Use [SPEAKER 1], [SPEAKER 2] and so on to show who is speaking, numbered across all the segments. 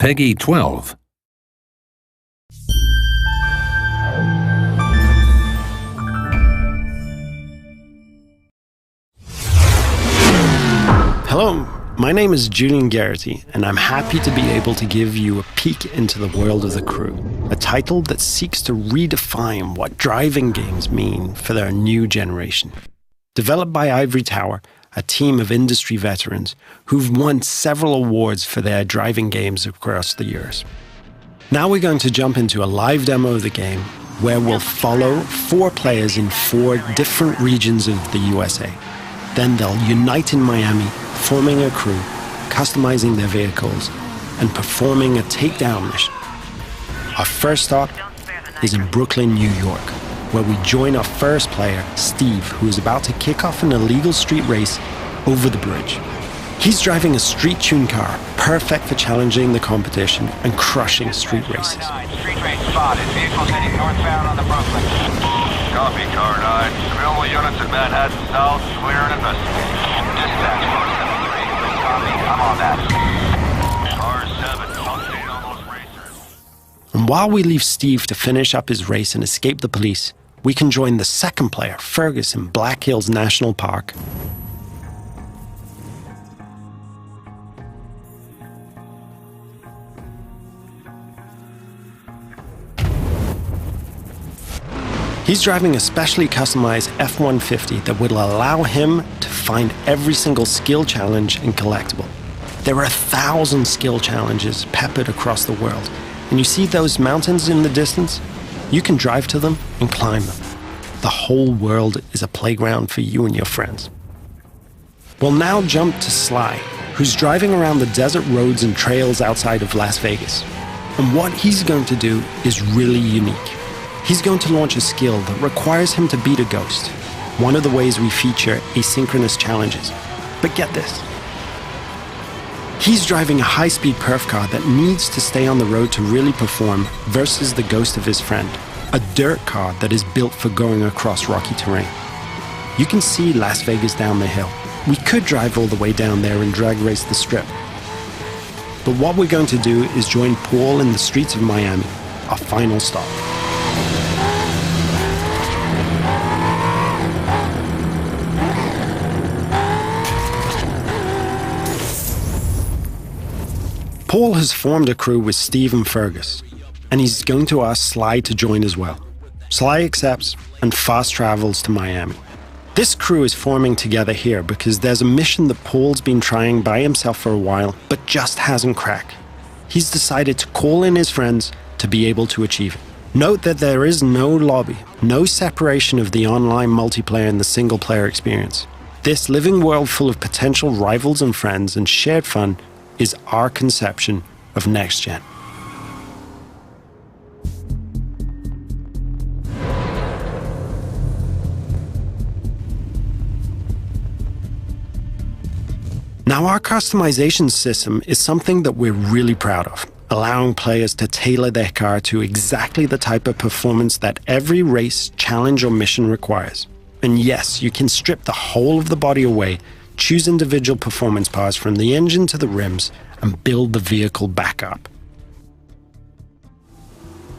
[SPEAKER 1] Peggy 12.
[SPEAKER 2] Hello, my name is Julian Garrity, and I'm happy to be able to give you a peek into the world of The Crew, a title that seeks to redefine what driving games mean for their new generation. Developed by Ivory Tower, a team of industry veterans who've won several awards for their driving games across the years. Now we're going to jump into a live demo of the game where we'll follow 4 players in 4 different regions of the USA. Then they'll unite in Miami, forming a crew, customizing their vehicles, and performing a takedown mission. Our first stop is in Brooklyn, New York, where we join our first player, Steve, who is about to kick off an illegal street race over the bridge. He's driving a street-tuned car, perfect for challenging the competition and crushing street races.
[SPEAKER 3] Street race spotted. Vehicles heading northbound on the Brooklyn. Copy, Car 9. Available units in Manhattan South, clear and investigating. Dispatch 473. Copy, I'm on that. Car 7, update on those racers.
[SPEAKER 2] And while we leave Steve to finish up his race and escape the police, we can join the second player, Fergus, in Black Hills National Park. He's driving a specially customized F-150 that will allow him to find every single skill challenge and collectible. There are 1,000 skill challenges peppered across the world, and you see those mountains in the distance? You can drive to them and climb them. The whole world is a playground for you and your friends. We'll now jump to Sly, who's driving around the desert roads and trails outside of Las Vegas. And what he's going to do is really unique. He's going to launch a skill that requires him to beat a ghost, one of the ways we feature asynchronous challenges. But get this. He's driving a high-speed perf car that needs to stay on the road to really perform versus the ghost of his friend, a dirt car that is built for going across rocky terrain. You can see Las Vegas down the hill. We could drive all the way down there and drag race the strip. But what we're going to do is join Paul in the streets of Miami, our final stop. Paul has formed a crew with Steve and Fergus, and he's going to ask Sly to join as well. Sly accepts and fast travels to Miami. This crew is forming together here because there's a mission that Paul's been trying by himself for a while, but just hasn't cracked. He's decided to call in his friends to be able to achieve it. Note that there is no lobby, no separation of the online multiplayer and the single-player experience. This living world full of potential rivals and friends and shared fun is our conception of Next Gen. Now, our customization system is something that we're really proud of, allowing players to tailor their car to exactly the type of performance that every race, challenge, or mission requires. And yes, you can strip the whole of the body away, choose individual performance parts from the engine to the rims, and build the vehicle back up.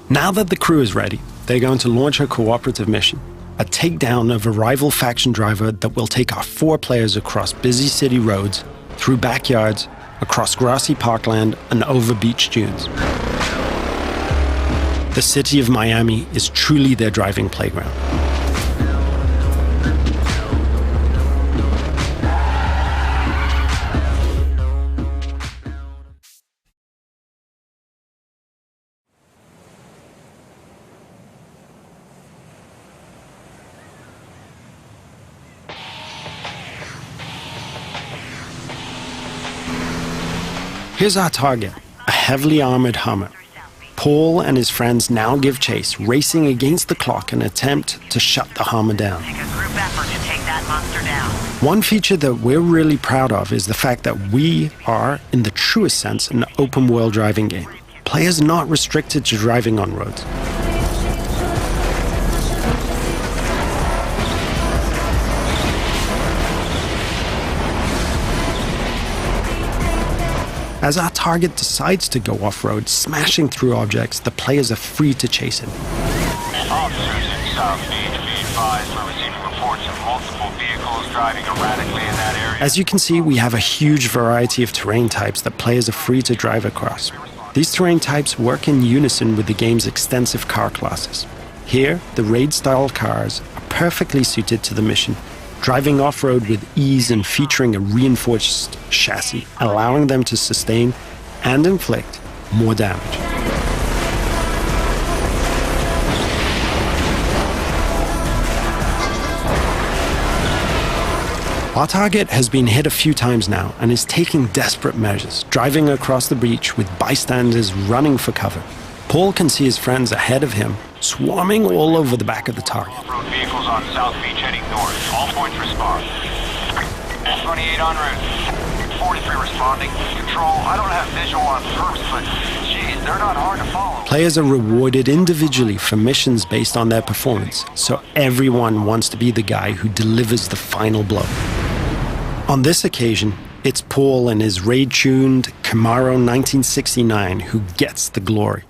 [SPEAKER 2] Now that the crew is ready, they're going to launch a cooperative mission, a takedown of a rival faction driver that will take our 4 players across busy city roads, through backyards, across grassy parkland, and over beach dunes. The city of Miami is truly their driving playground. Here's our target, a heavily armored Hummer. Paul and his friends now give chase, racing against the clock in an attempt to shut the Hummer down.
[SPEAKER 3] Take a group effort to take that monster down.
[SPEAKER 2] One feature that we're really proud of is the fact that we are, in the truest sense, an open-world driving game. Players are not restricted to driving on roads. As our target decides to go off-road, smashing through objects, the players are free to chase him.
[SPEAKER 3] Officers in South Beach, be advised we're receiving reports of multiple vehicles driving erratically in that area.
[SPEAKER 2] As you can see, we have a huge variety of terrain types that players are free to drive across. These terrain types work in unison with the game's extensive car classes. Here, the raid-style cars are perfectly suited to the mission, driving off-road with ease and featuring a reinforced chassis, allowing them to sustain and inflict more damage. Our target has been hit a few times now and is taking desperate measures, driving across the breach with bystanders running for cover. Paul can see his friends ahead of him, swarming all over the back of the target.
[SPEAKER 3] Off-road vehicles on South Beach heading north. All points respond. 28 en route. 43 responding. Control, I don't have visual on perps, but geez, they're not hard to follow.
[SPEAKER 2] Players are rewarded individually for missions based on their performance, so everyone wants to be the guy who delivers the final blow. On this occasion, it's Paul and his raid-tuned Camaro 1969 who gets the glory.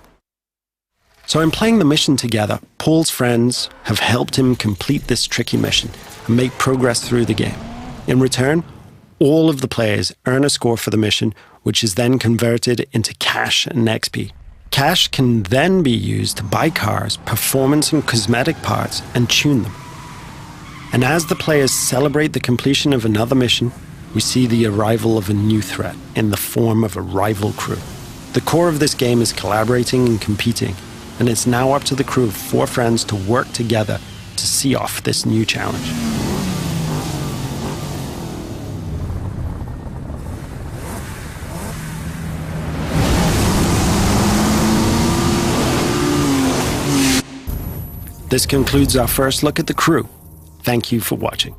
[SPEAKER 2] So in playing the mission together, Paul's friends have helped him complete this tricky mission and make progress through the game. In return, all of the players earn a score for the mission, which is then converted into cash and XP. Cash can then be used to buy cars, performance and cosmetic parts, and tune them. And as the players celebrate the completion of another mission, we see the arrival of a new threat in the form of a rival crew. The core of this game is collaborating and competing, and it's now up to the crew of 4 friends to work together to see off this new challenge. This concludes our first look at the crew. Thank you for watching.